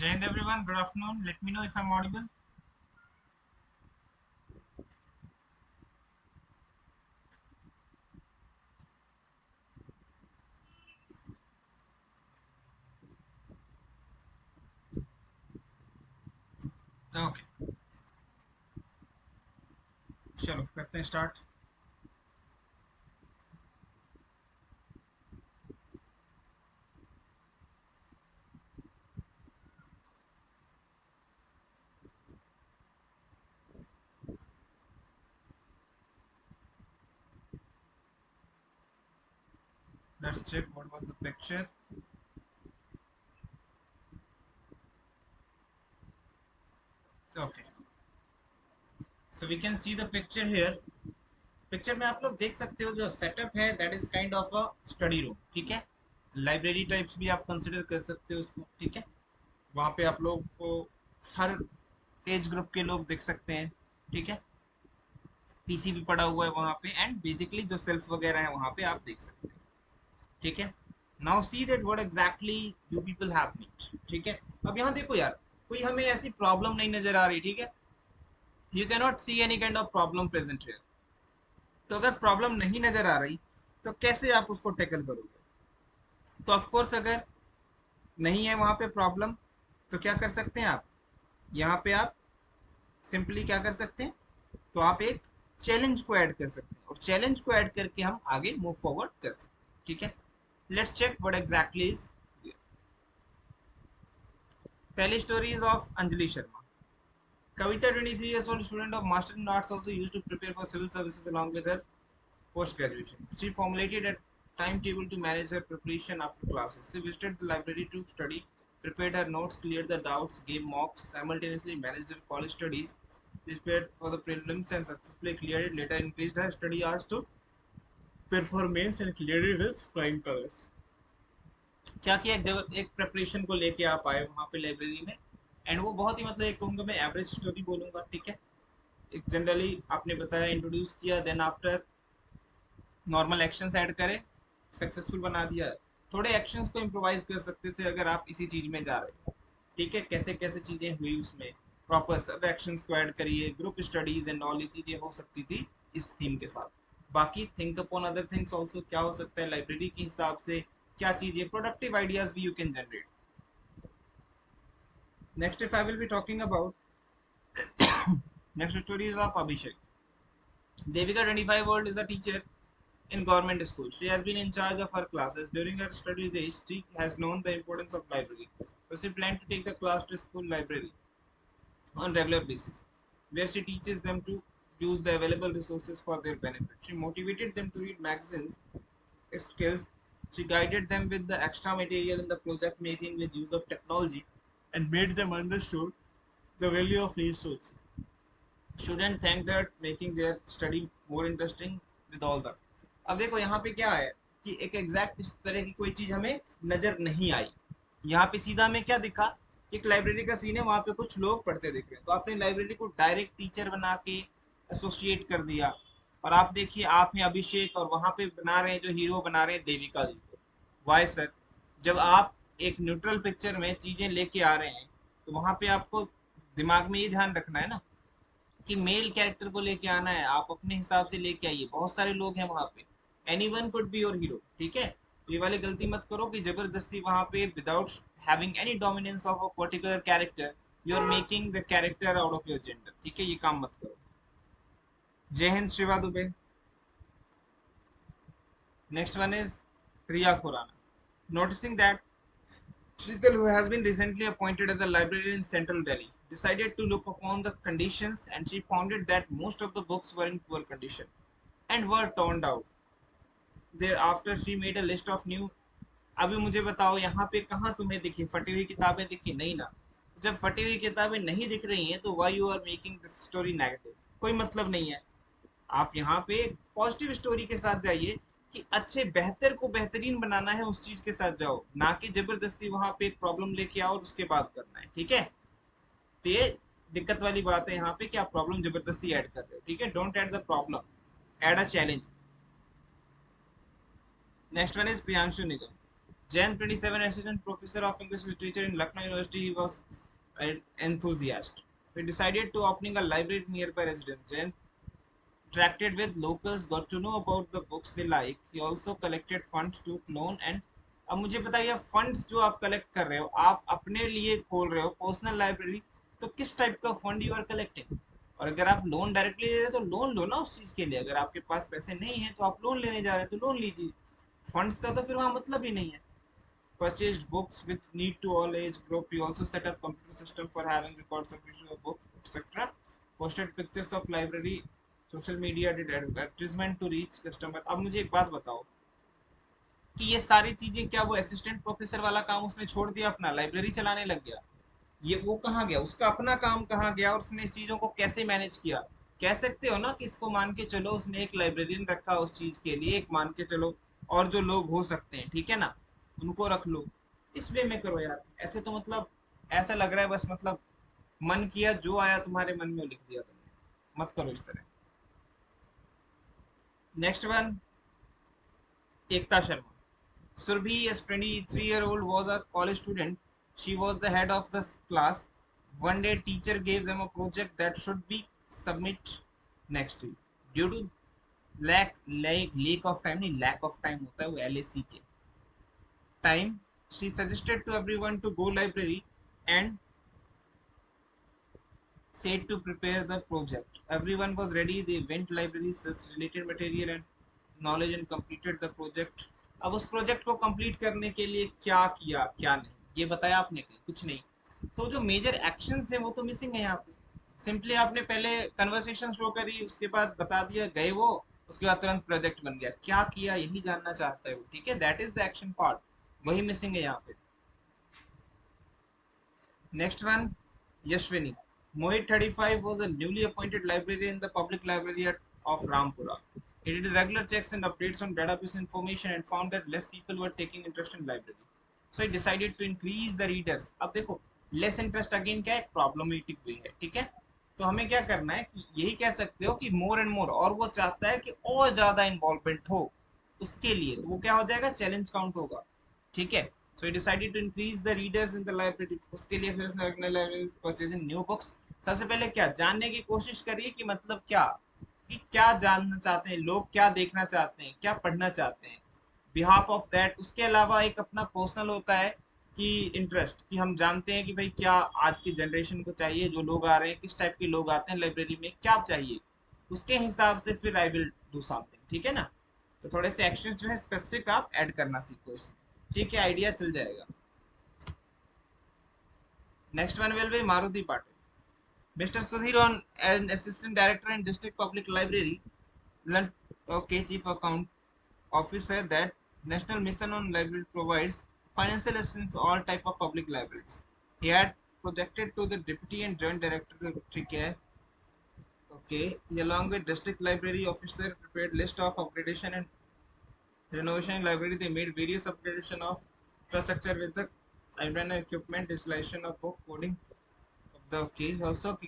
Jai Hind everyone, good afternoon. Let me know if I'm audible. Okay, चलो करते हैं start. Let's check what was the picture. Okay, so we can see the picture here. Picture में आप लोग देख सकते हो जो सेटअप है that is kind of a study room. ठीक है, लाइब्रेरी टाइप्स भी आप कंसिडर कर सकते हो इसको. ठीक है, वहाँ पे आप लोग को हर एज ग्रुप के लोग देख सकते हैं. ठीक है, पीसी भी पड़ा हुआ है वहाँ पे एंड बेसिकली जो सेल्फ वगैरह है वहाँ पे आप देख सकते हैं. ठीक है, now see that what exactly you people have need. ठीक है, अब यहाँ देखो यार, कोई हमें ऐसी प्रॉब्लम नहीं नजर आ रही. ठीक है, you can not see any kind of problem present here. तो अगर प्रॉब्लम नहीं नजर आ रही तो कैसे आप उसको टैकल करोगे? तो ऑफ कोर्स अगर नहीं है वहां पे प्रॉब्लम तो क्या कर सकते हैं आप? यहाँ पे आप सिंपली क्या कर सकते हैं? तो आप एक चैलेंज को ऐड कर सकते हैं और चैलेंज को ऐड करके हम आगे मूव फॉरवर्ड कर सकते हैं. ठीक है, let's check what exactly is. पहली story is of Anjali Sharma. Kavita, 23 years old student of Master in Arts, also used to prepare for civil services along with her post graduation. She formulated a timetable to manage her preparation after classes. She visited the library to study, prepared her notes, cleared the doubts, gave mocks, simultaneously managed her college studies. She prepared for the prelims and successfully cleared it. Later, increased her study hours to performance and cleared it with flying colors. क्या किया, जब एक preparation को लेके आप आए वहाँ पे लाइब्रेरी में एंड वो बहुत ही मतलब एक कहूँगा मैं एवरेज स्टोरी बोलूँगा. ठीक है, एक जनरली आपने बताया, इंट्रोड्यूस किया, then after normal actions add करें, सक्सेसफुल बना दिया. थोड़े एक्शंस को इम्प्रोवाइज कर सकते थे अगर आप इसी चीज में जा रहे हैं. ठीक है, कैसे कैसे चीजें हुई उसमें प्रॉपर सब एक्शंस को ऐड करिए, ग्रुप स्टडीज एंड ऑल ये चीजें हो सकती थी इस थीम के साथ. बाकी think upon other things also, क्या हो सकता है लाइब्रेरी के हिसाब से, क्या चीजें प्रोडक्टिव आइडियाज भी you can generate. Next if I will be talking about next story is of Abhishek. Devika, 25 old, is a teacher in government school. She has been in charge of her classes. During her study days, she has known the importance of library. So she planned to take the class to school library on regular basis, where she teaches them to use the available resources for their benefit. She motivated them to read magazines, skills. She guided them with the extra material in the project making with use of technology and made them understood the value of resources. Student thanked her, making their study more interesting with all the. अब देखो यहाँ पे क्या है कि एक exact इस तरह की कोई चीज हमें नजर नहीं आई. यहाँ पे सीधा हमें क्या दिखा कि एक लाइब्रेरी का सीन है, वहां पे कुछ लोग पढ़ते दिख रहे हैं, तो आपने लाइब्रेरी को डायरेक्ट टीचर बना के एसोसिएट कर दिया. और आप देखिए, आप हैं अभिषेक और वहां पे बना रहे हैं, जो हीरो बना रहे हैं देविका जी को. वाई सर, जब आप एक न्यूट्रल पिक्चर में चीजें लेके आ रहे हैं तो वहां पे आपको दिमाग में ये ध्यान रखना है ना कि मेल कैरेक्टर को लेके आना है, आप अपने हिसाब से लेके आइए. बहुत सारे लोग हैं वहां पे, any one could be your hero. ठीक है, तो ये वाली गलती मत करो कि जबरदस्ती वहां पे without having any dominance of a particular character you are making the character out of your gender. ठीक है, ये काम मत करो. जय Hind Shiva Dubey. Next one is Riya Khurana. Noticing that Sheetal, who has been recently appointed as a librarian in central Delhi, decided to look upon the conditions, and she found it that most of the books were in poor condition and were torn out. Thereafter, she made a list of new. अभी मुझे बताओ यहाँ पे कहाँ तुम्हें दिखी फटी हुई किताबें? दिखी नहीं ना. तो जब फटी हुई किताबें नहीं दिख रही हैं तो why you are making this story negative? कोई मतलब नहीं है. आप यहाँ पे पॉजिटिव स्टोरी के साथ जाइए कि अच्छे बेहतर को बेहतरीन बनाना है, उस चीज के साथ जाओ, ना कि जबरदस्ती वहां पे एक प्रॉब्लम लेके आओ और उसके बाद करना है. ठीक है, तो ये दिक्कत वाली बात है यहाँ पे कि आप प्रॉब्लम जबरदस्ती ऐड कर रहे हो. ठीक है, don't add the problem, add a challenge. Next one is Priyanshu Nigam. Jan 27, assistant professor of English literature in Lucknow University, he was an enthusiast. He decided to opening a library nearby residence. Jan interacted with locals, got to know about the books they like. He also collected funds to loan and अब मुझे बताइए funds जो आप collect कर रहे हो, आप अपने लिए खोल रहे हो पर्सनल लाइब्रेरी, तो किस टाइप का फंड यू आर कलेक्टिंग? और अगर आप लोन डायरेक्टली ले रहे हो तो लोन लो ना उस चीज के लिए, अगर आपके पास पैसे नहीं है तो आप लोन लेने जा रहे हो तो लोन लीजिए, फंड्स का तो फिर वहां मतलब ही नहीं है. Purchased books with need to all age group. We also set up computer system for having records of issue of books, etc. Posted pictures of library, social media, did advertisement to reach customer. अब मुझे एक बात बताओ कि ये सारी चीजें क्या वो असिस्टेंट प्रोफेसर वाला काम उसने छोड़ दिया, अपना लाइब्रेरी चलाने लग गया? ये वो कहाँ गया, उसका अपना काम कहाँ गया, और उसने इस चीजों को कैसे मैनेज किया? कह सकते हो ना कि इसको मान के चलो उसने एक लाइब्रेरियन रखा उस चीज के लिए, एक मान के चलो और जो लोग हो सकते हैं, ठीक है ना, उनको रख लो. इस वे में करो यार, ऐसे तो मतलब ऐसा लग रहा है बस मतलब मन किया जो आया तुम्हारे मन में वो लिख दिया तुमने, मत करो इस तरह. Next one, Ekta Sharma. Surbhi, a 23-year-old, was a college student. She was the head of the class. One day, teacher gave them a project that should be submit next week. Due to lack of time, नहीं lack of time होता है वो LAC time, she suggested to everyone to go library and said to prepare the project. Everyone was ready. They went library, searched related material and knowledge and completed the project. अब उस project को complete करने के लिए क्या किया क्या नहीं, ये बताया आपने? कहीं कुछ नहीं. तो जो मेजर एक्शंस हैं वो तो मिसिंग है यहाँ पे. सिंपली आपने पहले कन्वर्सेशन शो करी, उसके बाद बता दिया गए वो, उसके बाद तुरंत प्रोजेक्ट बन गया. क्या किया यही जानना चाहता है वो, ठीक है, that is the action part, वही मिसिंग है यहाँ पे. Next one, Yashwini. Mohit 35 was a newly appointed librarian in the public library of Rampura. He did regular checks and updates on database information and found that less people were taking interest in library. So he decided to increase the readers. अब देखो, less interest again क्या है, problematic way है, ठीक है. तो हमें क्या करना है कि यही कह सकते हो कि more and more, और वो चाहता है कि और ज्यादा इन्वॉल्वमेंट हो, उसके लिए तो वो क्या हो जाएगा, चैलेंज काउंट होगा, ठीक है. So he decided to increase the readers in the library. उसके लिए फिर उसने रखने library purchasing new books. सबसे पहले क्या जानने की कोशिश करिए कि मतलब क्या, कि क्या जानना चाहते हैं लोग, क्या देखना चाहते हैं, क्या पढ़ना चाहते हैं. बिहाफ ऑफ दैट उसके अलावा एक अपना पर्सनल होता है कि इंटरेस्ट, कि हम जानते हैं कि भाई क्या आज की जनरेशन को चाहिए, जो लोग आ रहे हैं किस टाइप के लोग आते हैं लाइब्रेरी में, क्या चाहिए, उसके हिसाब से फिर आई विल डू समथिंग, ठीक है ना. तो थोड़े से एक्शंस जो है स्पेसिफिक आप ऐड करना सीखो इसमें, ठीक है, आइडिया चल जाएगा. Next one will be Maruti Patil. Mr. Sudhiran, an assistant director in district public library, learned, okay, chief account officer, that national mission on library provides financial assistance to all type of public libraries. He had projected to the deputy and joint director, ठीक okay, he along with district library officer prepared list of upgradation and renovation in library. They made various upgradation of infrastructure with the library equipment, installation of book coding of the case. Also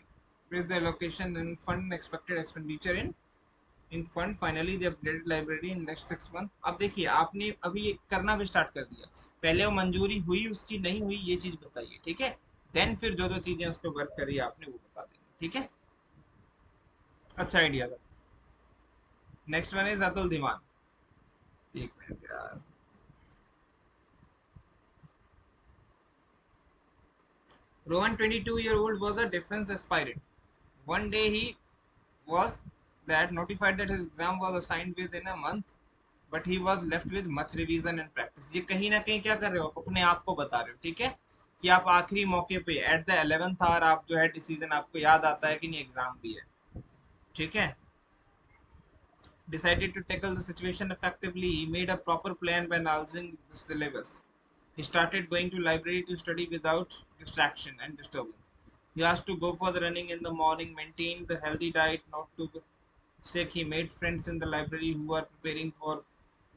with the allocation and fund expected expenditure in fund. Finally the upgraded library in next 6 months. अब देखिए आपने अभी ये करना भी start कर दिया, पहले वो मंजूरी हुई उसकी नहीं हुई ये चीज बताइए, ठीक है, देन फिर जो जो चीजें उस पर वर्क करी आपने वो बता देंगे, ठीक है. अच्छा आइडिया था. Next one is Atul Dhiman. एक मिनट यार. Rohan, 22-year-old, was a defense aspirant. One day he was that notified that his exam was assigned within a month, but he was left with much revision and practice. ये कहीं ना कहीं क्या कर रहे हो आप, अपने आप को बता रहे हो, ठीक है, कि आप आखिरी मौके पे एट द 11th आवर आप जो है डिसीजन आपको याद आता है कि नहीं एग्जाम भी है, ठीक है. Decided to tackle the situation effectively. He made a proper plan by analyzing the syllabus. He started going to library to study without distraction and disturbance. He asked to go for the running in the morning, maintained the healthy diet, not too sick. He made friends in the library who are preparing for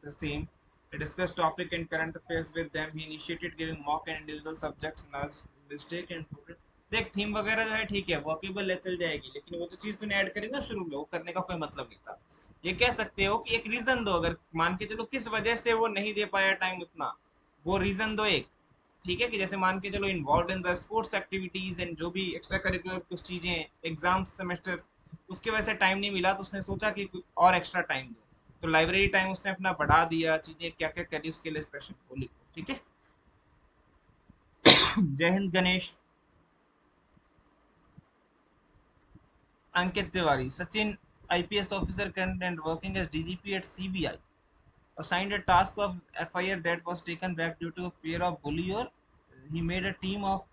the same. He discussed topic and current affairs with them. He initiated giving mock and individual subjects, nudged mistake and improved. देख theme वगैरह जो है ठीक है workable है चल जाएगी, लेकिन वो जो चीज तूने ऐड करी ना शुरू में वो करने का कोई मतलब नहीं था. ये कह सकते हो कि एक रीजन दो, अगर मान के चलो किस वजह से वो नहीं दे पाया टाइम उतना, वो रीजन दो एक, ठीक है, कि जैसे मान के चलो involve in the sports activities and जो भी एक्स्ट्रा करिकुलर कुछ चीजें, एग्जाम सेमेस्टर, उसके वजह से टाइम नहीं मिला, तो उसने सोचा कि कुछ और एक्स्ट्रा टाइम दो, तो लाइब्रेरी टाइम उसने अपना बढ़ा दिया, चीजें क्या क्या करी उसके लिए स्पेशल वो लिखो, ठीक है। जय हिंद Ganesh. Ankit Tiwari, Sachin, IPS officer current and working as DGP at CBI, assigned a task of FIR that was taken back due to fear of bully, or he made a team of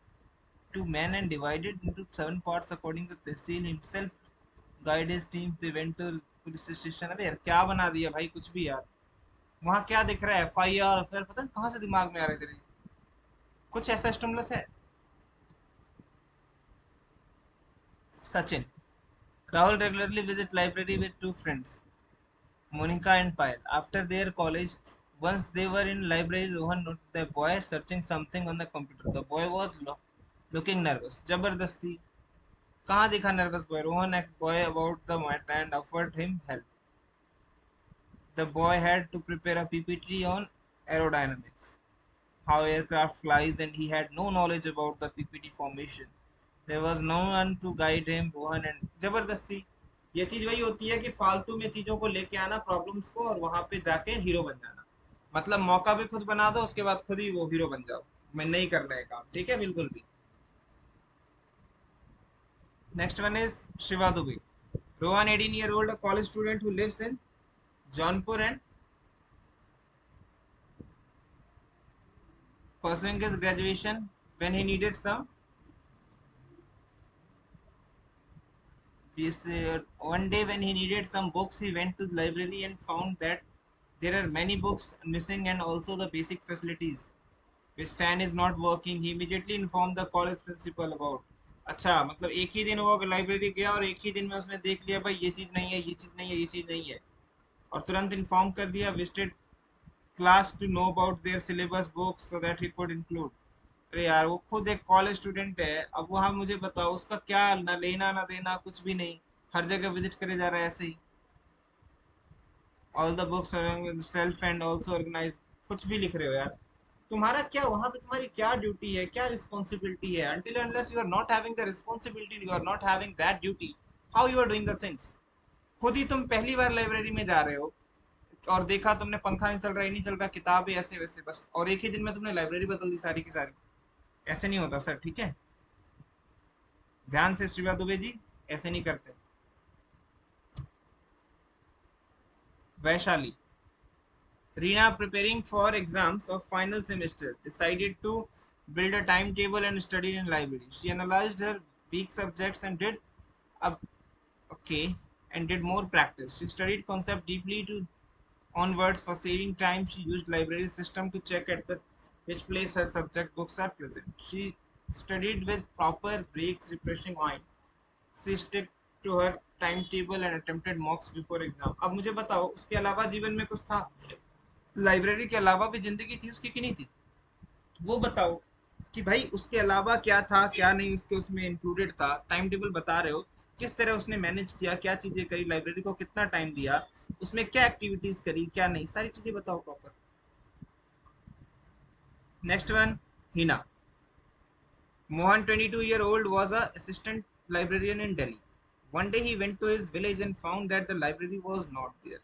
2 men and divided into 7 parts according to Tehsil himself guide his team, they went to police station. अरे यार क्या बना दिया भाई, कुछ भी यार। वहाँ क्या दिख रहा है, FIR, फिर पता नहीं कहाँ से दिमाग में आ रहे तेरे, कुछ ऐसा स्टिमुलस है। Sachin, Rahul regularly visit library with 2 friends, Monica and Payal. After their college, once they were in library, Rohan noticed the boy searching something on the computer. The boy was looking nervous. जबरदस्ती कहाँ दिखा nervous boy, Rohan asked boy about the matter and offered him help. The boy had to prepare a PPT on aerodynamics, how aircraft flies, and he had no knowledge about the PPT formation. There was no one to guide him. Rohan and जबरदस्ती, ये चीज वही होती है कि फालतू में चीजों को लेके आना प्रॉब्लम्स को, और वहां पे जाके हीरो बन जाना। मतलब मौका भी खुद बना दो, उसके बाद खुद ही वो हीरो बन जाओ। मैं नहीं कर रहा है काम, ठीक है, बिल्कुल भी। Next one is Shiva Dubey. Rohan 18 year old, a college student who lives in Jaunpur and pursuing his graduation. When he needed some, one day when he needed some books, he went to the library and found that there are many books missing and also the basic facilities. His fan is not working. He immediately informed the college principal about. अच्छा, मतलब एक ही दिन वो library गया और एक ही दिन में उसने देख लिया भाई ये चीज नहीं है, ये चीज नहीं है, ये चीज नहीं है, और तुरंत इन्फॉर्म कर दिया visited class to know about their syllabus books so that he could include. अरे यार वो खुद एक कॉलेज स्टूडेंट है, अब वहाँ मुझे बताओ उसका क्या ना लेना ना देना, कुछ भी नहीं, हर जगह विजिट करे जा रहा है ऐसे ही। All the books self and also organise, कुछ भी लिख रहे हो यार। तुम्हारा क्या वहां पे, तुम्हारी क्या ड्यूटी है, क्या रिस्पॉन्सिबिलिटी है? until unless you are not having the responsibility, you are not having that duty, how you are doing the things? खुद ही तुम पहली बार लाइब्रेरी में जा रहे हो और देखा तुमने पंखा नहीं चल रहा, ही नहीं चल रहा, किताबें ऐसे वैसे बस, और एक ही दिन में तुमने लाइब्रेरी बदल दी सारी की सारी। ऐसे नहीं होता सर, ठीक है, ध्यान से शिवा दुबे जी, ऐसे नहीं करते। Vaishali, Rina, preparing for exams of final semester, decided to build a timetable and study in library. She analyzed her weak subjects and did up okay and did more practice. She studied concept deeply to onwards. For saving time, she used library system to check at the which place her subject books are present. She studied with proper breaks, refreshing mind. She stick to her timetable and attempted mocks before exam. अब मुझे बताओ उसके अलावा जीवन में कुछ था? Library के अलावा भी जिंदगी थी उसकी कि नहीं थी? वो बताओ कि भाई उसके अलावा क्या था क्या नहीं, उसके उसमें इंक्लूडेड था, टाइम टेबल बता रहे हो, किस तरह उसने मैनेज किया, क्या चीजें करी, लाइब्रेरी को कितना टाइम दिया, उसमें क्या एक्टिविटीज करी क्या नहीं, सारी चीजें बताओ proper. Next one, Hina. Mohan, 22-year-old, was a assistant librarian in Delhi. One day he went to his village and found that the library was not there.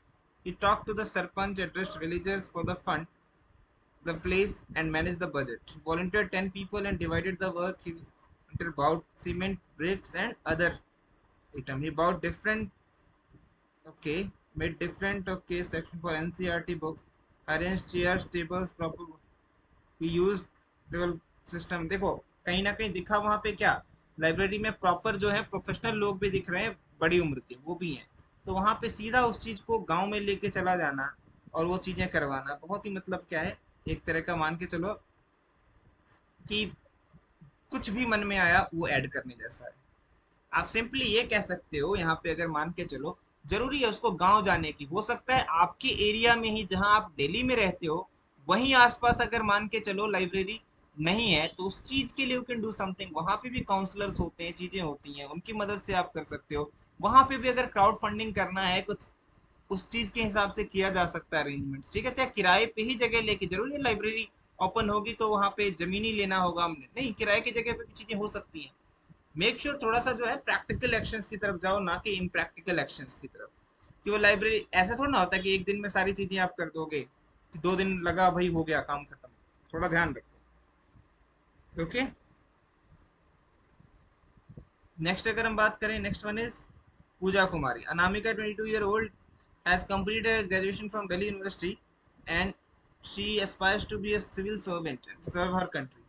He talked to the sarpanch, addressed villagers for the fund the place and managed the budget. He volunteered 10 people and divided the work. He bought cement, bricks, and other items. He bought different, okay, made different, okay, section for NCRT books, arranged chairs, tables, proper. He used table system. देखो कहीं ना कहीं दिखा वहां पे क्या, library में proper जो है प्रोफेशनल लोग भी दिख रहे हैं, बड़ी उम्र के वो भी हैं, तो वहां पे सीधा उस चीज को गांव में लेके चला जाना और वो चीजें करवाना बहुत ही मतलब क्या है, एक तरह का मान के चलो कि कुछ भी मन में आया वो ऐड करने जैसा है। आप सिंपली ये कह सकते हो यहाँ पे, अगर मान के चलो जरूरी है उसको गांव जाने की, हो सकता है आपके एरिया में ही जहां आप दिल्ली में रहते हो वहीं आसपास अगर मान के चलो लाइब्रेरी नहीं है, तो उस चीज के लिए यू कैन डू समथिंग। वहां पे भी काउंसलर्स होते हैं, चीजें होती हैं, उनकी मदद से आप कर सकते हो। वहां पे भी अगर क्राउड फंडिंग करना है कुछ, उस चीज के हिसाब से किया जा सकता है अरेंजमेंट, ठीक है, चाहे किराए पे ही जगह लेके, जरूरी है लाइब्रेरी ओपन होगी तो वहां पे जमीन ही लेना होगा हमने, नहीं किराए की जगह पे भी चीजें हो सकती हैं। मेक श्योर थोड़ा सा जो है प्रैक्टिकल एक्शंस की तरफ जाओ, ना कि इनप्रैक्टिकल एक्शंस की तरफ। कि वो लाइब्रेरी ऐसा थोड़ा ना होता है कि एक दिन में सारी चीजें आप कर दोगे, कि 2 दिन लगा भाई हो गया काम खत्म। थोड़ा ध्यान रखो। ओके, नेक्स्ट अगर हम बात करें, next one is Puja Kumari. Anamika 22 year old has completed graduation from Delhi University, and she aspires to be a civil servant and serve her country.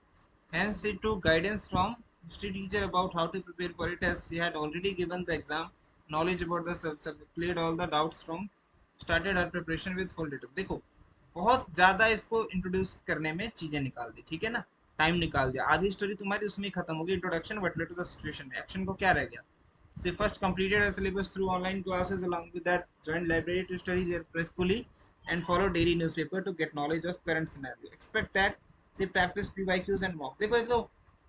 Hence, she took guidance from history teacher about how to prepare for it, as she had already given the exam, knowledge about the subject, cleared all the doubts from, started her preparation with full detail. देखो, बहुत ज्यादा इसको introduce करने में चीजें निकाल दी, ठीक है ना, टाइम निकाल दिया। आधी स्टोरी तुम्हारी उसमें ही खत्म होगी, introduction what led to the situation में, एक्शन को क्या रह गया। She first completed her syllabus through online classes. Along with that, joined library to study there prayerfully and follow daily newspaper to get knowledge of current scenario. Expect that she practiced PYQs and mock. देखो, एक तो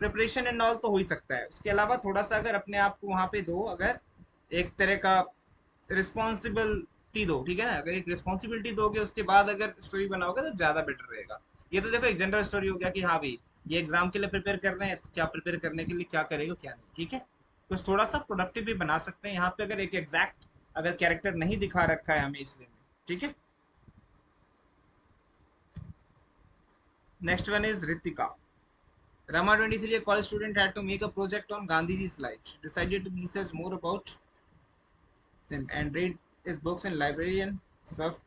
preparation and all तो हो ही सकता है, उसके अलावा थोड़ा सा अगर अपने आप को वहां पे दो, अगर एक तरह का रिस्पॉन्सिबिलिटी दो, ठीक है ना, अगर एक रिस्पॉन्सिबिलिटी दोगे उसके बाद अगर स्टोरी बनाओगे तो ज्यादा बेटर रहेगा। ये तो देखो एक जनरल स्टोरी हो गया कि हाँ भाई ये एग्जाम के लिए प्रिपेयर कर रहे हैं, तो क्या प्रिपेयर करने के लिए क्या करेगा क्या नहीं, ठीक है। कुछ थोड़ा सा प्रोडक्टिव भी बना सकते हैं यहाँ पे, अगर एक एग्जैक्ट अगर कैरेक्टर नहीं दिखा रखा है हमें इसलिए में, ठीक है। Next one is Ritika. Rama 23, a college student, had to make a project on Gandhiji's life. She decided to research more about him and read his books in library and surf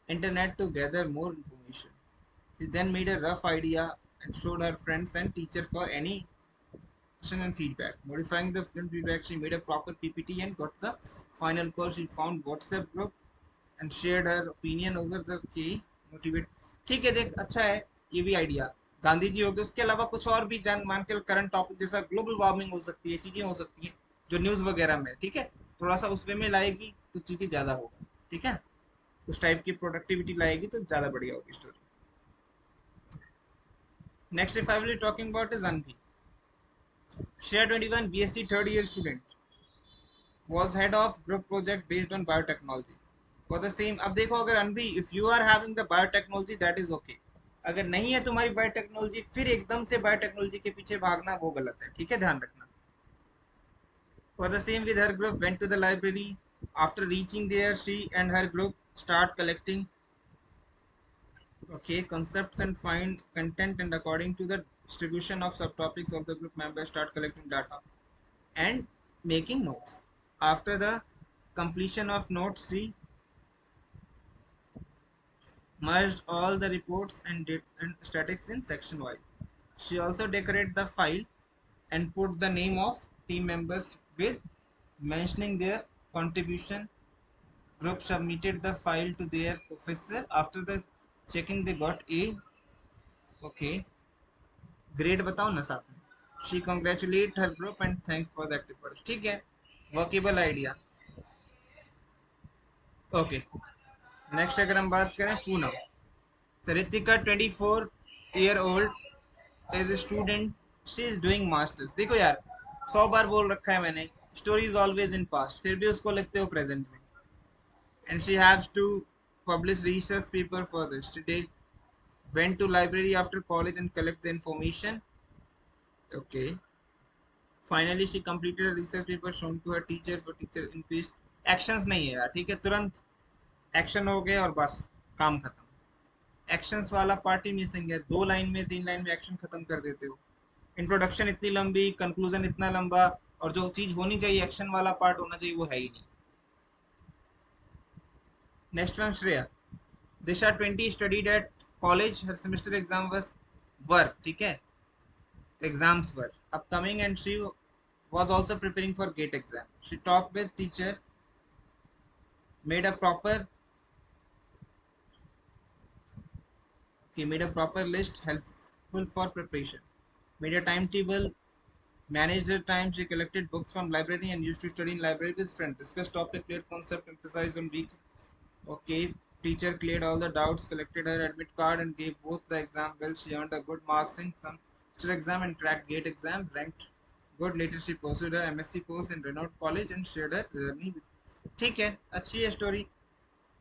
internet to gather more information. She then made a rough idea and showed her friends and teacher for any question and feedback. Modifying the feedback, she made a proper PPT and got the final call. She found WhatsApp group and shared her opinion over the key motivate। ठीक है, देख अच्छा है ये भी idea. Gandhi ji हो गए, उसके अलावा कुछ और भी जान मान के करंट टॉपिक जैसा ग्लोबल वार्मिंग हो सकती है, चीजें हो सकती हैं जो न्यूज वगैरह में, ठीक है, थोड़ा सा उस वे में लाएगी तो चीजें ज्यादा होगा, ठीक है। उस टाइप की प्रोडक्टिविटी लाएगी तो ज्यादा बढ़िया होगी story. Next if I will talking about is Anbhi. Share 21 BSc third year student was head of group project based on biotechnology for the same। अब देखो अगर Anbhi, if you are having the biotechnology that is okay, अगर नहीं है तुम्हारी biotechnology फिर एकदम से बायोटेक्नोलॉजी के पीछे भागना वो गलत है, ठीक है, ध्यान रखना। For the same with her group went to the library. After reaching there, she and her group start collecting okay concepts and find content, and according to the distribution of subtopics of the group members start collecting data and making notes. After the completion of notes, she merged all the reports and statics in section wise. She also decorated the file and put the name of team members with mentioning their contribution. Group submitted the file to their professor. After the checking, they got A. Okay, grade बताओ ना साथ में। She congratulate her group and thank for the active part। ठीक है, workable idea। Okay, next अगर हम बात करें Poonam. So Ritika 24 year old is a student, she is doing masters। देखो यार 100 बार बोल रखा है मैंने, story is always in past, फिर भी उसको लिखते हो प्रेजेंट में। And she haves to publish research paper for this today। Went to library after college and collect the information। Okay, finally she completed a research paper shown to her teacher for teacher increased। Actions नहीं है यार, ठीक है, तुरंत action हो गए और बस काम खत्म। एक्शंस वाला पार्ट ही मिसिंग है, 2 लाइन में 3 लाइन में एक्शन खत्म कर देते हो। इंट्रोडक्शन इतनी लंबी, कंक्लूजन इतना लंबा, और जो चीज होनी चाहिए एक्शन वाला पार्ट होना चाहिए वो है ही नहीं। Next one Shreya. Disha 20 studied at college, her semester exam was work, ठीक है, exams were upcoming and she was also preparing for gate exam। She talked with teacher, made a proper made a proper list helpful for preparation, made a timetable, managed her time, she collected books from library and used to study in library with friends, discussed topic, cleared concept, emphasized on weeks। Okay, teacher cleared all the doubts, collected her admit card and gave both the exam well। She earned a good marks in some exam and cracked gate exam, ranked good। Later she pursued her MSc course in renowned college and shared her journey with। ठीक है, अच्छी है story.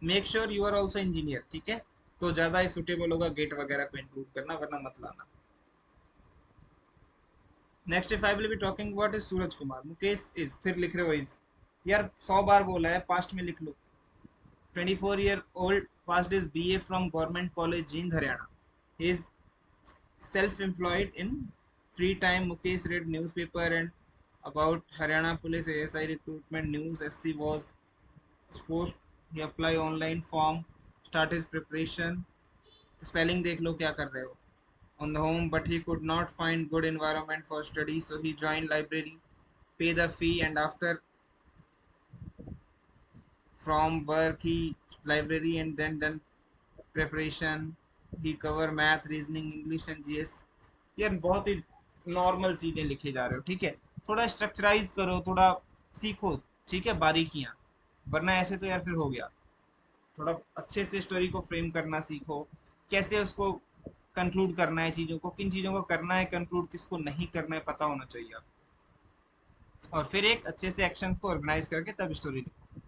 Make sure you are also engineer, ठीक है, तो ज्यादा ही suitable होगा gate वगैरह को इंक्लूड करना, वरना मत लाना। Next if I will be talking about is Suraj Kumar. Mukesh is, फिर लिख रहे हो इज, यार 100 बार बोला है, पास्ट में लिख लो। 24-year-old passed his BA from Government College, Jind, Haryana. He is self-employed in free time. Mukesh read newspaper and about Haryana Police ASI recruitment news. SC was exposed. He apply online form. Start his preparation. Spelling देख लो क्या कर रहे हो. On the home, but he could not find good environment for study, so he joined library, pay the fee, and after from work he library and then done preparation. He cover math, reasoning, English and GS. यार बहुत ही normal चीजें लिखे जा रहे हो, ठीक है। थोड़ा स्ट्रक्चराइज करो, थोड़ा सीखो, ठीक है, बारीकियां, वरना ऐसे तो यार फिर हो गया। थोड़ा अच्छे से स्टोरी को फ्रेम करना सीखो, कैसे उसको कंक्लूड करना है, चीजों को, किन चीजों को करना है कंक्लूड, किसको नहीं करना है, पता होना चाहिए आपको। और फिर एक अच्छे से एक्शन को ऑर्गेनाइज करके तब स्टोरी लिखो।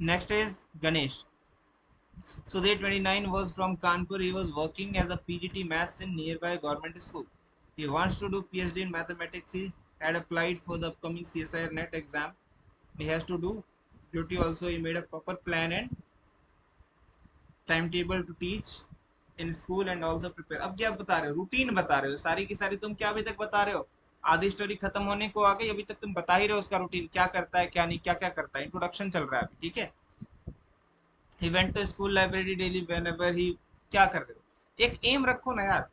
Next is Ganesh. Sudhir, 29, was from Kanpur. He was working as a PGT maths in nearby government school. He wants to do PhD in mathematics. He had applied for the upcoming CSIR NET exam. He has to do duty also. He made a proper plan and timetable to teach in school and also prepare. अब क्या बता रहे हो, routine बता रहे हो, सारी की सारी तुम क्या अभी तक बता रहे हो, आधी स्टोरी खत्म होने को आ गई, अभी तक तुम बता ही रहे हो उसका रूटीन क्या करता है, क्या नहीं, क्या क्या करता है, इंट्रोडक्शन चल रहा है अभी, ठीक है। He went to school library daily whenever he, क्या कर रहे हो, एक एम रखो ना यार।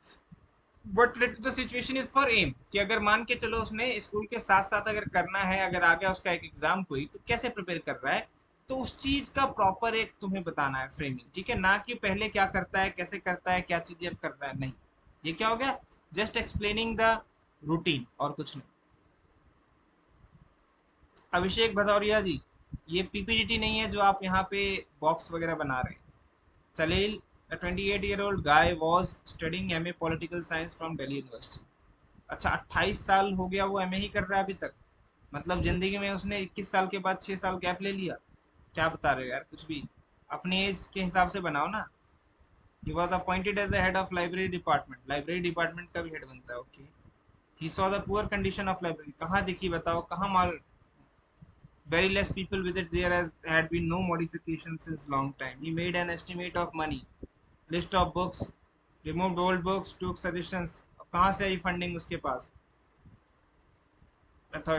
What led the situation is for aim, कि अगर मान के चलो उसने स्कूल के साथ साथ अगर करना है, अगर आ गया उसका एक एग्जाम कोई, तो कैसे प्रिपेयर कर रहा है, तो उस चीज का प्रॉपर एक तुम्हें बताना है फ्रेमिंग, ठीक है, ना कि पहले क्या करता है, कैसे करता है, क्या चीजें अब कर रहा है, नहीं। ये क्या हो गया, जस्ट एक्सप्लेनिंग द रूटीन और कुछ नहीं। अभिषेक भदौरिया जी, ये पीपीडीटी नहीं है जो आप यहाँ पे बॉक्स वगैरह बना रहे हैं। Salil, a 28-year-old guy, was studying MA Political Science from Delhi University. अच्छा 28 साल हो गया वो एमए ही कर रहा है अभी तक, मतलब जिंदगी में उसने 21 साल के बाद 6 साल गैप ले लिया। क्या बता रहे हो यार, कुछ भी अपनी एज के हिसाब से बनाओ ना। He was appointed as the head of library department. Library department का भी हेड बनता है, okay. He saw the poor condition of library. कहाँ दिखी बताओ, कहाँ माल, very less people visit there as had been no modification since long time. He made an estimate of money, list of books, removed old books, took suggestions. कहाँ से आई funding उसके पास।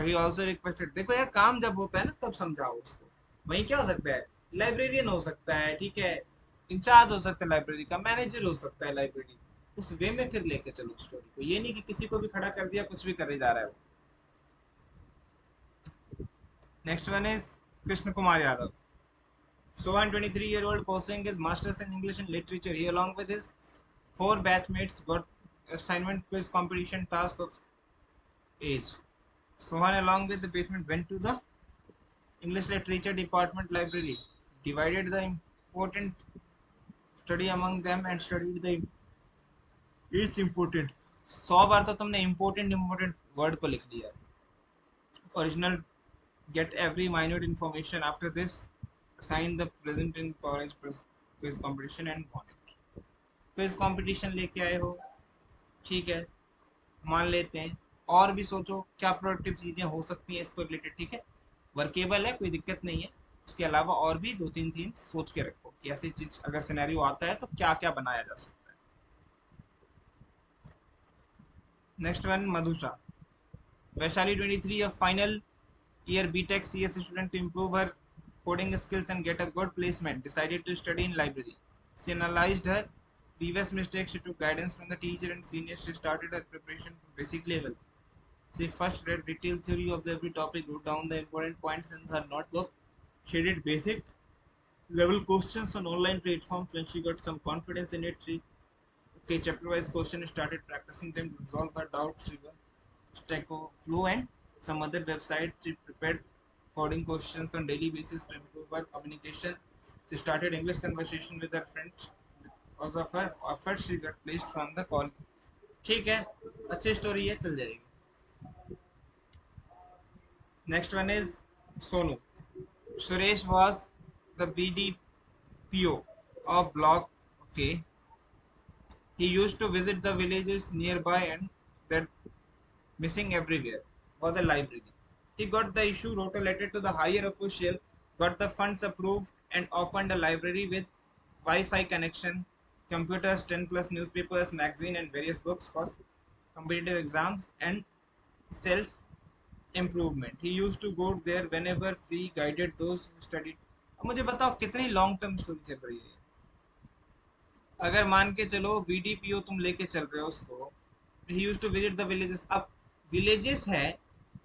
He also requested, देखो यार काम जब होता है ना तब समझाओ उसको। वही क्या हो सकता है, लाइब्रेरियन हो सकता है, ठीक है, इंचार्ज हो सकता है लाइब्रेरी का, मैनेजर हो सकता है लाइब्रेरी, उस वे में फिर लेके चलो स्टोरी को, ये नहीं कि किसी को भी खड़ा कर दिया कुछ भी करे जा रहा है वो। Next one is Krishna Kumar Yadav. Sohan, 23-year-old, pursuing his master's in English and literature. He, along with his four batchmates, got assignment quiz competition task of age. Sohan, along with the batchmate, went to the English literature department library, divided the important study among them, and studied the each important. 100 बार तो तुमने important word को लिख दिया। Original, get every minute information. After this, assign the present in college quiz competition and won it. Quiz competition लेके आए हो, ठीक है, मान लेते हैं, और भी सोचो क्या प्रोडक्टिव चीजें हो सकती हैं इसको रिलेटेड, ठीक है, वर्केबल है, कोई दिक्कत नहीं है। उसके अलावा और भी दो तीन थीम सोच के रखो कि ऐसी चीज अगर सिनेरियो आता है तो क्या क्या बनाया जा सकता है। Next one Madhusha. Vaishali, 23, a final year BTech CS student, to improve her coding skills and get a good placement, decided to study in library. She analyzed her previous mistakes, she took guidance from the teacher and seniors, she started her preparation from basic level. She first read detailed theory of every topic, wrote down the important points in her notebook. She did basic level questions on online platforms. When she got some confidence in it, she okay chapter wise question started practicing them to resolve her doubts. She was Stack Overflow and some other websites. She prepared coding questions on daily basis to improve her communication. She started English conversation with her friends. Because of her efforts, she got placed from the call. ठीक है, अच्छी story है, चल जाएगी। Next one is Sonu. Suresh was the BD PO of block. Okay, he used to visit the villages nearby, and that missing everywhere was a library. He got the issue, wrote a letter to the higher official, got the funds approved, and opened a library with Wi-Fi connection, computers, 10 plus newspapers, magazine, and various books for competitive exams and self improvement. He used to go there whenever free, guided those who studied. अब मुझे बताओ कितनी long term story चल रही है। अगर मान के चलो BDPO तुम लेके चल रहे हो उसको, he used to visit the villages. अब विलेजेस है,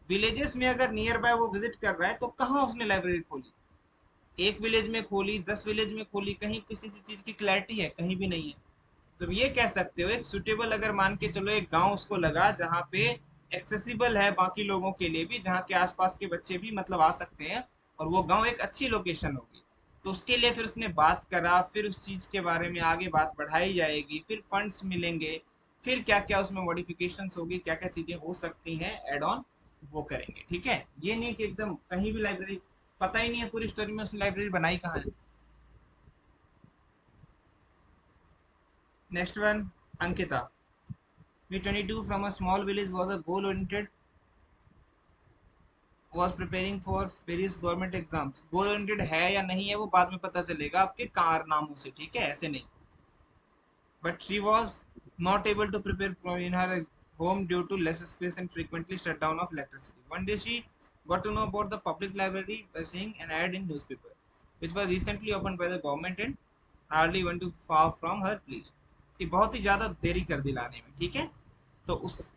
विलेजेस में अगर नियर बाय वो विजिट कर रहा है तो कहाँ उसने लाइब्रेरी खोली? एक विलेज में खोली, 10 विलेज में खोली, कहीं किसी सी चीज की क्लैरिटी है? कहीं भी नहीं है। तो ये कह सकते हो एक सुटेबल, अगर मान के चलो एक गांव उसको लगा जहाँ पे एक्सेसिबल है बाकी लोगों के लिए भी, जहाँ के आसपास के बच्चे भी मतलब आ सकते हैं, और वो गांव एक अच्छी लोकेशन होगी, तो उसके लिए फिर उसने बात करा, फिर उस चीज के बारे में आगे बात बढ़ाई जाएगी, फिर फंड्स मिलेंगे, फिर क्या क्या उसमें मॉडिफिकेशंस होगी, क्या क्या चीजें हो सकती हैं एड ऑन, वो करेंगे। ठीक है, ये नहीं कि एकदम कहीं भी लाइब्रेरी, पता ही नहीं है पूरी स्टोरी में उसने लाइब्रेरी बनाई कहाँ है। Next one, Ankita. V22 from a small village was a goal oriented, was preparing for various government exams. Goal oriented है या नहीं है वो बाद में पता चलेगा आपके कारनामों से, ठीक है, ऐसे नहीं। But she was not able to prepare in her home due to less space and frequently shutdown of electricity. One day she got to know about the public library by seeing an ad in newspaper, which was recently opened by the government and hardly went too far from her place. कि बहुत ही ज्यादा देरी कर दी लाने में, ठीक है। तो उस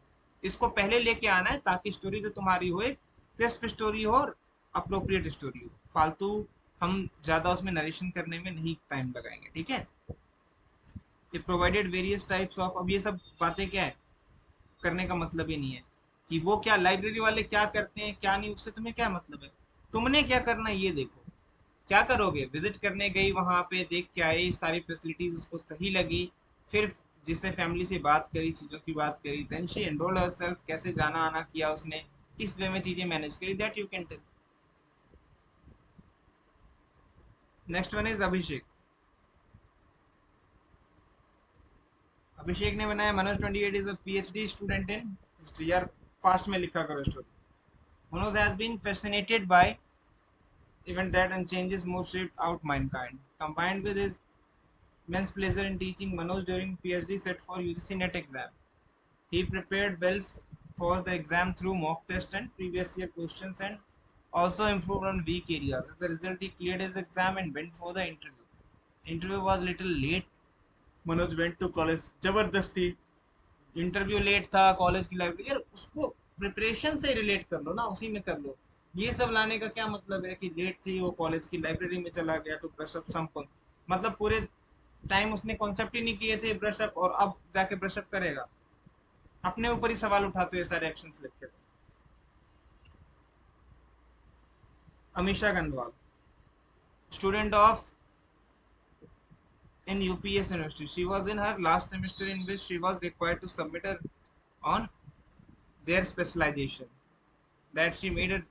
इसको पहले लेके आना है ताकि स्टोरी जो तुम्हारी हो एक क्रिस्प स्टोरी हो और अप्रोप्रिएट स्टोरी हो। फालतू हम ज्यादा उसमें नरेशन करने में नहीं टाइम लगाएंगे, ठीक है। ये प्रोवाइडेड वेरियस टाइप्स ऑफ, अब ये सब बातें क्या है करने का मतलब ही नहीं है कि वो क्या लाइब्रेरी वाले क्या करते हैं क्या नहीं, उससे तुम्हें क्या मतलब है। तुमने क्या करना है ये देखो। क्या करोगे? विजिट करने गई, वहां पे देख के आई, सारी फैसिलिटीज उसको सही लगी, फिर जिससे फैमिली से बात करी, चीजों की बात करी, देन शी एनरोल्ड हरसेल्फ, कैसे जाना आना किया उसने, किस वे में चीजें मैनेज करी, that you can tell. Next one is Abhishek. Abhishek ने बनाया Manoj 28 is a PhD student in history. यार फास्ट में लिखा करो story. Manoj has been fascinated by event that and changes most shaped out mankind. Combined with his immense pleasure in teaching, Manoj during PhD set for UGC NET exam. He prepared well for the exam through mock test and previous year questions and also improved on weak areas. As a result, he cleared his exam and went for the interview. Interview was little late. Manoj went to college. जबरदस्ती interview late था, college की library, यार उसको preparation से relate कर लो ना, उसी में कर लो। ये सब लाने का क्या मतलब है कि लेट थी वो कॉलेज की लाइब्रेरी में चला गया टू ब्रश अप सम, मतलब पूरे टाइम उसने कॉन्सेप्ट ही नहीं किए थे ब्रश अप, और अब जाके ब्रश अप करेगा? अपने ऊपर ही सवाल उठाते हुए सारे एक्शंस लेते थे। Amisha Gandhwal, student of in UPS University. She was in her last semester in which she was required to submit her on their specialization. That she made it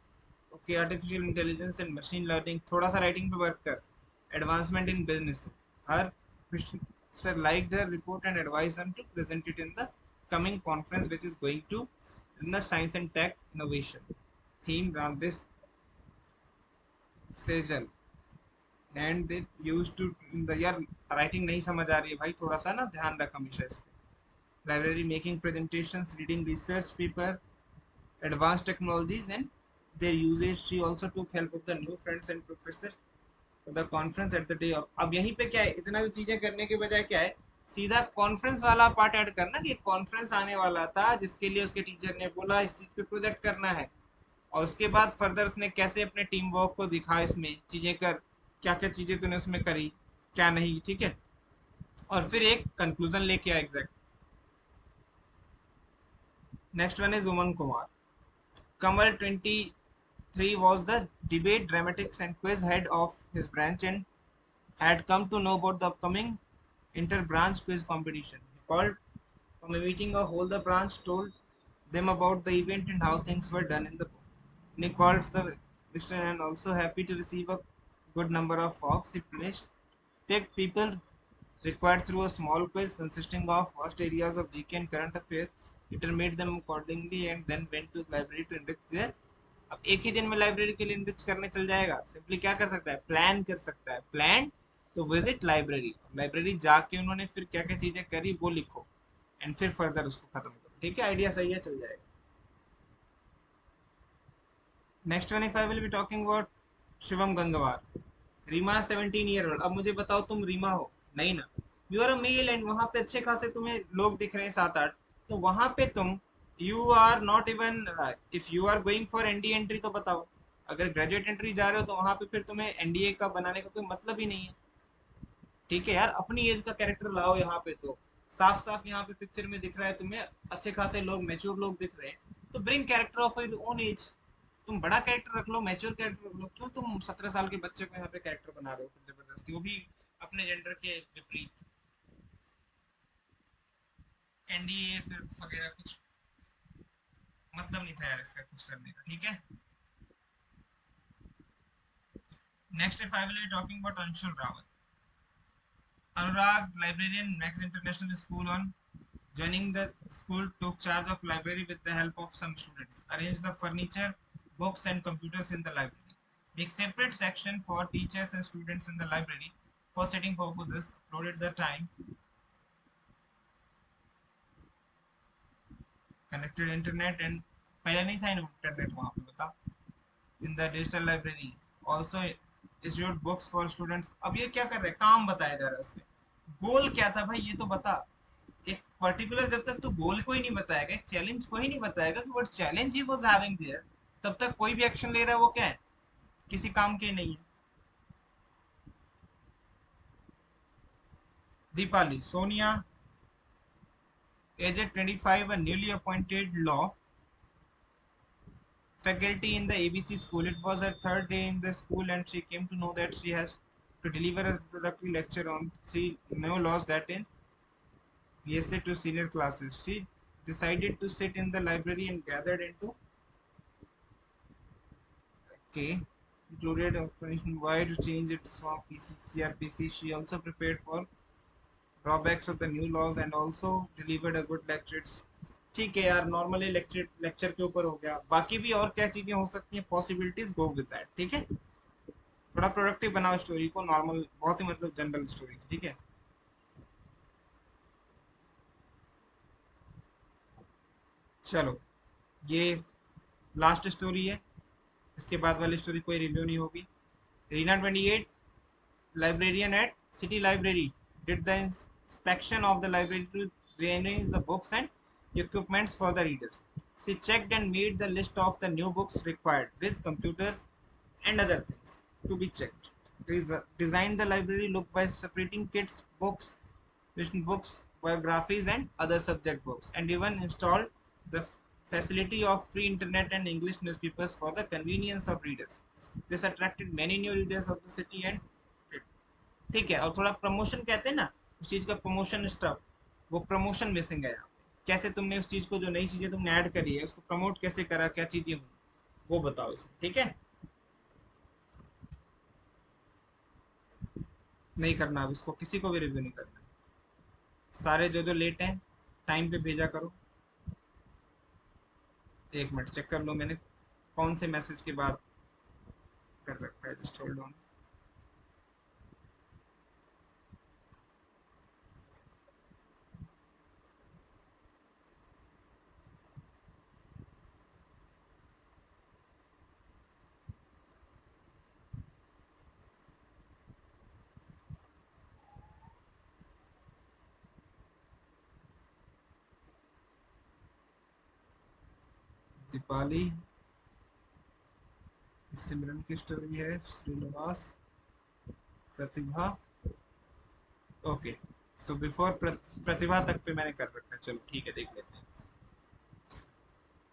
okay, artificial intelligence and machine learning, थोड़ा सा writing पे work कर, advancement in business. Her professor liked her report and advised them to present it in the coming conference which is going to in the science and tech innovation theme around this Sejal, and they used to in the यार writing नहीं समझ आ रही है भाई, थोड़ा सा ना ध्यान रख हमेशा इस पे। Library making presentations, reading research paper, advanced technologies and their usage. She also took help of the new friends and professors for the conference at the day of। अब यहीं पे क्या है, इतना जो चीजें करने के बजाय क्या है, सीधा कॉन्फ्रेंस वाला पार्ट ऐड करना कि कॉन्फ्रेंस आने वाला था जिसके लिए उसके टीचर ने बोला इस चीज पे प्रोजेक्ट करना है, और उसके बाद फर्दर उसने कैसे अपने टीम वर्क को दिखा, इसमें चीजें कर, क्या क्या चीजें तूने उसमें करी, क्या नहीं, ठीक है, और फिर एक कंक्लूजन लेके आया exact. Next one is Umang Kumar. Kamal 23 was the debate, dramatics, and quiz head of his branch and had come to know about the upcoming inter-branch quiz competition. He called from a meeting of whole the branch, told them about the event and how things were done in the book. And he called for the mission and also happy to receive a good number of folks. He finished Picked people required through a small quiz consisting of vast areas of GK and current affairs, determined them accordingly and then went to the library to enrich their. अब एक ही दिन में library के लिए enrich करने चल जाएगा? Simply क्या कर सकता है, प्लान कर सकता है, प्लान तो विजिट लाइब्रेरी, लाइब्रेरी जाके उन्होंने फिर क्या क्या चीजें करी वो लिखो एंड फिर फर्दर उसको खत्म करो। ठीक है, आइडिया सही है, चल जाएगा। Next one, if I will be talking about Shivam Gangwar, Reema 17 year old. अब मुझे बताओ तुम रीमा हो? नहीं ना, you are a male and वहां पे अच्छे खासे तुम्हें लोग दिख रहे हैं 7-8, तो वहां पे तुम, you are not even, if you are going for NDA entry तो बताओ, अगर ग्रेजुएट एंट्री जा रहे हो तो वहां पे फिर तुम्हें एनडीए का बनाने का कोई मतलब ही नहीं है। ठीक है यार, अपनी एज का कैरेक्टर लाओ यहाँ पे, तो साफ साफ यहाँ पे पिक्चर में दिख रहा है तुम्हें अच्छे खासे लोग, मैच्योर लोग दिख रहे हैं, तो bring character of your own age. तुम बड़ा कैरेक्टर रख लो, मैच्योर कैरेक्टर रख लो, क्यों तुम 17 साल के बच्चे को यहाँ पे कैरेक्टर बना रहे हो फिर जबरदस्ती, वो भी अपने जेंडर के विपरीत? एनडीए फिर वगैरह कुछ मतलब नहीं था यार इसका कुछ करने का। ठीक है, next if I will be talking about Anshul Rawat, Anurag, librarian, Max International School. On joining the school, took charge of library with the help of some students. Arranged the furniture, books, and computers in the library. Make separate section for teachers and students in the library for setting purposes. Uploaded the time. Connected internet and पहले नहीं था internet वहाँ पे बता, in the digital library. Also issued books for students. अब ये क्या कर रहे हैं, काम बताया जा रहा है इसमें, गोल क्या था भाई ये तो बता। एक पर्टिकुलर, जब तक तू गोल को ही नहीं बताएगा, एक चैलेंज को ही नहीं बताएगा कि what challenge he was having their, तब तक कोई भी एक्शन ले रहा है वो क्या है, किसी काम के नहीं है। Deepali Sonia, aged 25, a newly appointed law faculty in the ABC school. It was her third day in the school and she came to know that she has to deliver a introductory lecture on 3 new laws that in BSA to senior classes. She decided to sit in the library and gathered into K included explanation why to change its from CRPC. She also prepared for drawbacks of the new laws and also delivered a good lecture. ठीक है यार, normally lecture lecture के ऊपर हो गया, बाकी भी और क्या चीजें हो सकती हैं, पॉसिबिलिटीज गो विद दैट। ठीक है, थोड़ा प्रोडक्टिव बनाओ स्टोरी को, नॉर्मल बहुत ही मतलब जनरल स्टोरी। ठीक है, चलो ये लास्ट स्टोरी है, इसके बाद वाली स्टोरी कोई रिव्यू नहीं होगी। Reena 28, librarian at city library, did the inspection of the library to rearrange the books and equipments for the readers. She checked and made the list of the new books required with computers and other things to be checked. Designed the library look by separating kids books, written books, biographies and other subject books, and even installed the facility of free internet and English newspapers for the convenience of readers. This attracted many new readers of the city and ठीक है, और थोड़ा promotion कहते हैं ना उस चीज का, प्रमोशन स्टफ, वो प्रमोशन मिसिंग है यहाँ पे। कैसे तुमने उस चीज को, जो नई चीजें तुमने ऐड करी है उसको प्रमोट कैसे करा, क्या चीजें हुई वो बताओ इसमें। ठीक है, नहीं करना अब इसको, किसी को भी रिव्यू नहीं करना, सारे जो जो लेट हैं टाइम पे भेजा करो। एक मिनट चेक कर लो मैंने कौन से मैसेज के बाद कर रखा है, जस्ट होल्ड ऑन। दीपाली, सिमरन की स्टोरी है, श्रीनिवास, प्रतिभा, ओके। सो बिफोर प्रतिभा तक पे मैंने कर रखा है, चलो ठीक है देख लेते हैं।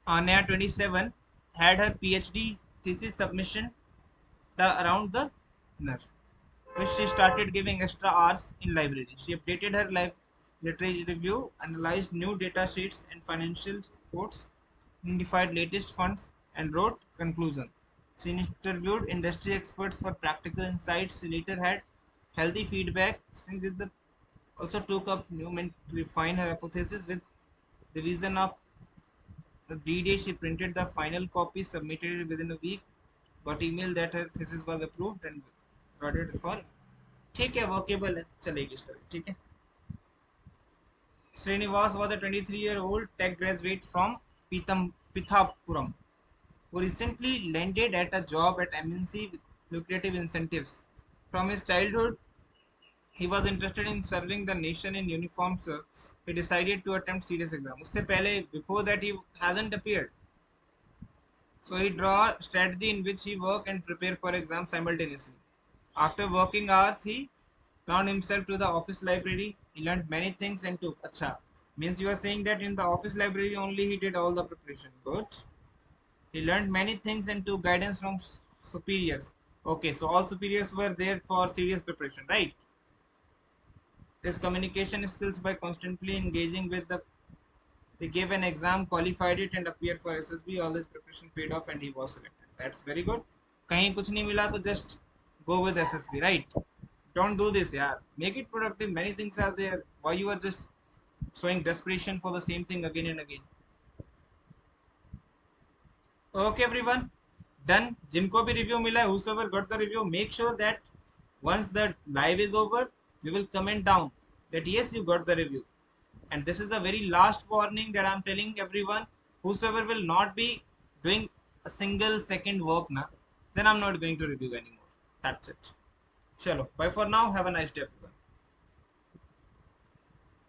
Anya 27 had her PhD thesis submission around the nurse, which she started giving extra hours in library. She updated her literature review, analyzed new data sheets and financial reports, identified latest funds, and wrote conclusion. She interviewed industry experts for practical insights. She later had healthy feedback. With the also took up new men to refine her hypothesis. With revision of the D-Day, she printed the final copy, submitted it within a week, got email that her thesis was approved and ordered for. ठीक है, workable है, चलेगी story, ठीक है. Srinivas was a 23-year-old tech graduate from Pithapuram who recently landed at a job at MNC with lucrative incentives. From his childhood, he was interested in serving the nation in uniform, so he decided to attempt serious exam. उससे पहले, before that, he hasn't appeared. So he draw a strategy in which he work and prepare for exam simultaneously. After working hours, he found himself to the office library. He learned many things and took. Acha, means you are saying that in the office library only he did all the preparation. Good. He learned many things and took guidance from superiors. Okay, so all superiors were there for serious preparation, right? His communication skills by constantly engaging with the. They gave an exam, qualified it, and appeared for SSB. All this preparation paid off, and he was selected. That's very good. कहीं कुछ नहीं मिला तो just go with SSB, right? Don't do this, yeah. Make it productive. Many things are there. Why you are just showing desperation for the same thing again and again? Okay, everyone. Done. जिनको भी review मिला है, whosoever got the review, make sure that once the live is over, we will comment down that yes, you got the review. And this is the very last warning that I'm telling everyone. Whosoever will not be doing a single second work now, then I'm not going to review anymore. That's it. Chalo. Bye for now. Have a nice day, everyone.